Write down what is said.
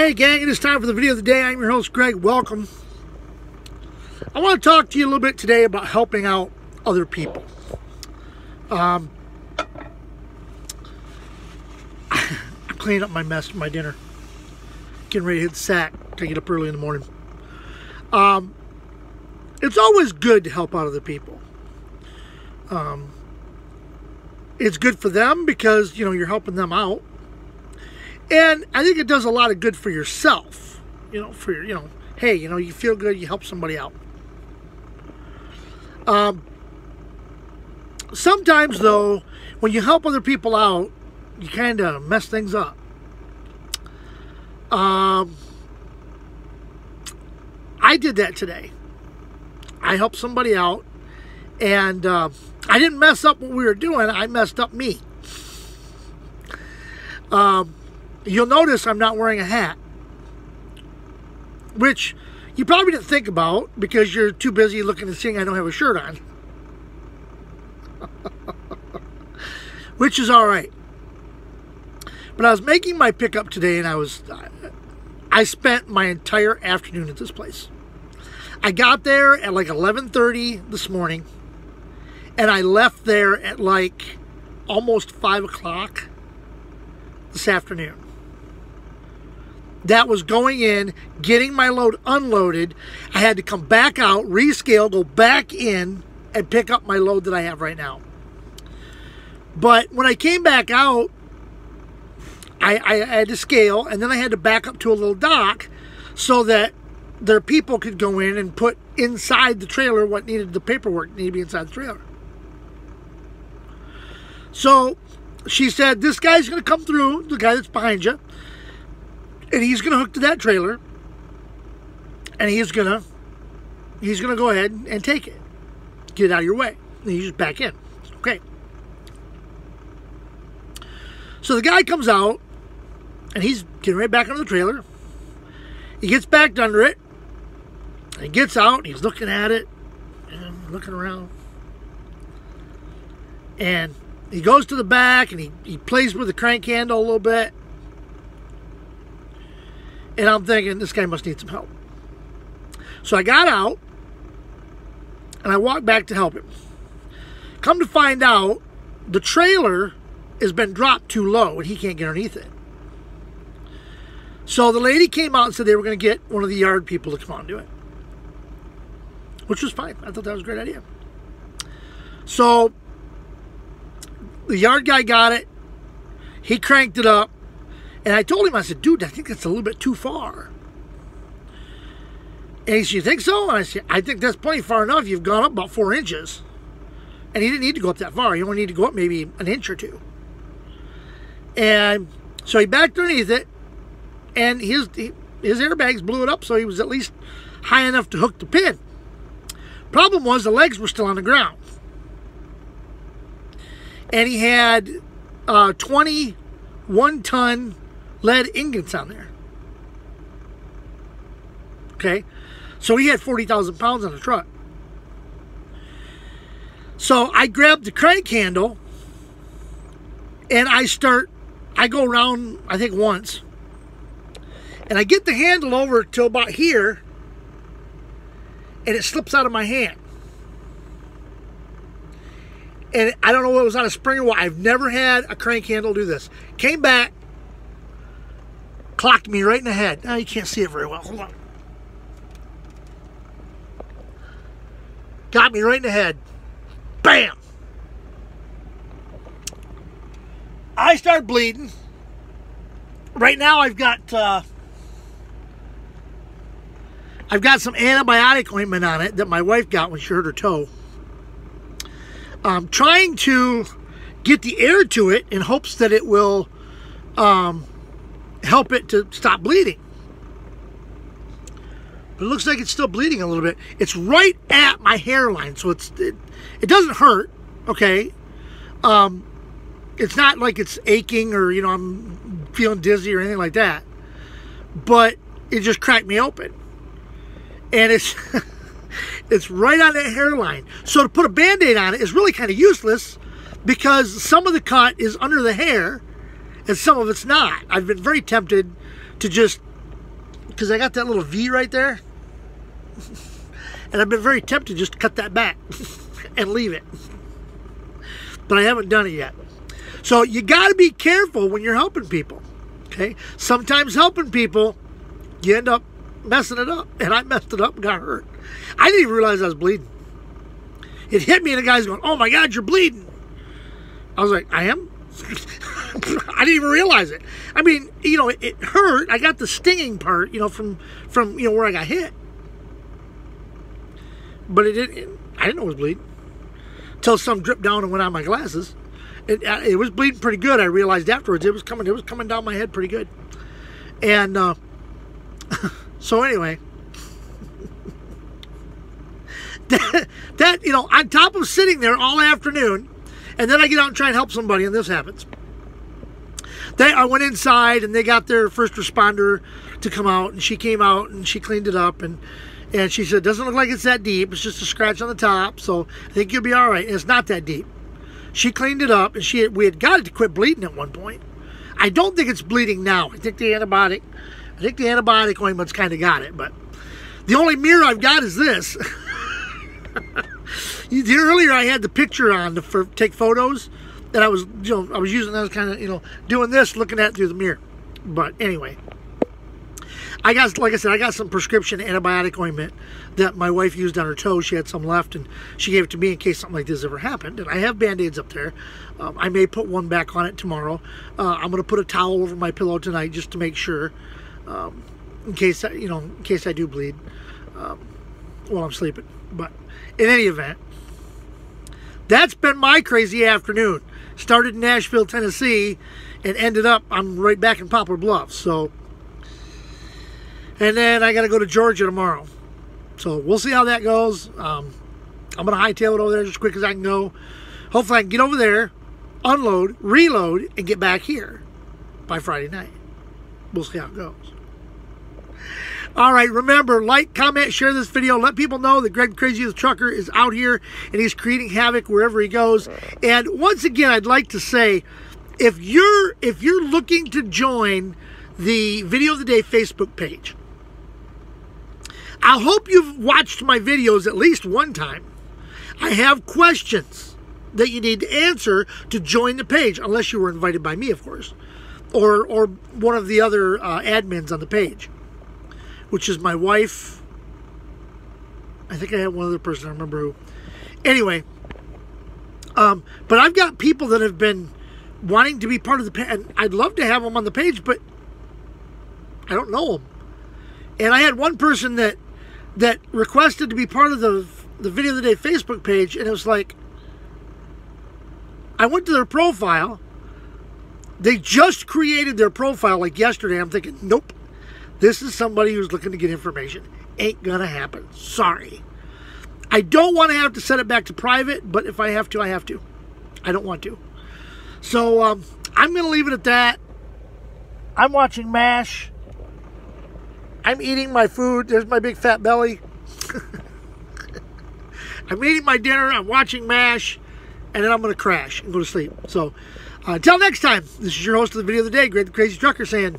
Hey gang, it is time for the video of the day. I'm your host Greg. Welcome. I want to talk to you a little bit today about helping out other people. I'm cleaning up my mess for my dinner. Getting ready to hit the sack. I get up early in the morning. It's always good to help out other people. It's good for them because, you're helping them out. And I think it does a lot of good for yourself. Hey, you feel good, you help somebody out. Sometimes, though, when you help other people out, you kind of mess things up. I did that today. I helped somebody out, and I didn't mess up what we were doing. I messed up me. You'll notice I'm not wearing a hat, which you probably didn't think about because you're too busy looking and seeing I don't have a shirt on. Which is all right. But I was making my pickup today, and I spent my entire afternoon at this place. I got there at like 11:30 this morning, and I left there at like almost 5 o'clock this afternoon. That was going in, getting my load unloaded. I had to come back out, rescale, go back in, and pick up my load that I have right now. But when I came back out, I had to scale, and then I had to back up to a little dock so that their people could go in and put inside the trailer what needed, the paperwork needed to be inside the trailer. So she said, this guy's going to come through, the guy that's behind you, and he's going to hook to that trailer, and he's going to go ahead and take it. Get it out of your way. And you just back in. Okay. So the guy comes out, and he's getting right back under the trailer. He gets back under it, and he gets out, and he's looking at it, and looking around. And he goes to the back, and he plays with the crank handle a little bit. And I'm thinking, this guy must need some help. So I got out, and I walked back to help him. Come to find out, the trailer has been dropped too low, and he can't get underneath it. So the lady came out and said they were going to get one of the yard people to come out and do it. Which was fine. I thought that was a great idea. So the yard guy got it. He cranked it up. And I told him, I said, dude, I think that's a little bit too far. And he said, you think so? And I said, I think that's plenty far enough. You've gone up about 4 inches. And he didn't need to go up that far. He only needed to go up maybe an inch or two. And so he backed underneath it. And his airbags blew it up, so he was at least high enough to hook the pin. Problem was, the legs were still on the ground. And he had 20 one-ton lead ingots on there. Okay? So he had 40,000 pounds on the truck. So I grabbed the crank handle, and I go around, I think once, and I get the handle over to about here, and it slips out of my hand. And I don't know what was on a spring or what. I've never had a crank handle do this. Came back, clocked me right in the head. Now you can't see it very well. Hold on. Got me right in the head. Bam! I start bleeding. Right now I've got some antibiotic ointment on it that my wife got when she hurt her toe. Trying to get the air to it in hopes that it will help it to stop bleeding. But it looks like it's still bleeding a little bit. It's right at my hairline, so it doesn't hurt, okay? It's not like it's aching or, I'm feeling dizzy or anything like that. But it just cracked me open. And it's it's right on that hairline. So to put a Band-Aid on it is really kind of useless because some of the cut is under the hair and some of it's not. I've been very tempted to just because I got that little V right there. And I've been very tempted just to cut that back and leave it. But I haven't done it yet. So you got to be careful when you're helping people. Okay? Sometimes helping people, you end up messing it up. And I messed it up and got hurt. I didn't even realize I was bleeding. It hit me and the guy's going, "Oh my God, you're bleeding." I was like, "I am?" I didn't even realize it. I mean, you know, it hurt. I got the stinging part, you know, from you know, where I got hit. But I didn't know it was bleeding. Until some dripped down and went on my glasses. It was bleeding pretty good. I realized afterwards it was coming down my head pretty good. And so anyway, that you know, on top of sitting there all afternoon, and then I get out and try and help somebody, and this happens. I went inside, and they got their first responder to come out, and she came out and she cleaned it up, and she said, "Doesn't look like it's that deep. It's just a scratch on the top, so I think you'll be all right." And it's not that deep. She cleaned it up, and we had got it to quit bleeding at one point. I don't think it's bleeding now. I think the antibiotic ointment's kind of got it, but the only mirror I've got is this. Earlier I had the picture on to take photos, and I was using that as kind of, you know, doing this, looking at it through the mirror. But anyway, like I said, I got some prescription antibiotic ointment that my wife used on her toes. She had some left, and she gave it to me in case something like this ever happened. And I have Band-Aids up there. I may put one back on it tomorrow. I'm going to put a towel over my pillow tonight just to make sure, in case I do bleed while I'm sleeping. But in any event, that's been my crazy afternoon. Started in Nashville, Tennessee, and ended up, I'm right back in Poplar Bluff. So, and then I got to go to Georgia tomorrow. So we'll see how that goes. I'm going to hightail it over there as quick as I can go. Hopefully I can get over there, unload, reload, and get back here by Friday night. We'll see how it goes. All right, remember, like, comment, share this video. Let people know that Greg Crazy the Trucker is out here and he's creating havoc wherever he goes. And once again, I'd like to say, if you're looking to join the Video of the Day Facebook page, I hope you've watched my videos at least one time. I have questions that you need to answer to join the page, unless you were invited by me, of course, or one of the other admins on the page, which is my wife. I think I had one other person, I don't remember who. Anyway, but I've got people that have been wanting to be part of the page, and I'd love to have them on the page, but I don't know them. And I had one person that requested to be part of the Video of the Day Facebook page, and it was like, I went to their profile. They just created their profile like yesterday. I'm thinking, nope. This is somebody who's looking to get information. Ain't gonna happen. Sorry. I don't want to have to set it back to private, but if I have to, I have to. I don't want to. So, I'm going to leave it at that. I'm watching MASH. I'm eating my food. There's my big fat belly. I'm eating my dinner. I'm watching MASH. And then I'm going to crash and go to sleep. So, until next time, this is your host of the Video of the Day, Greg the Crazy Trucker, saying...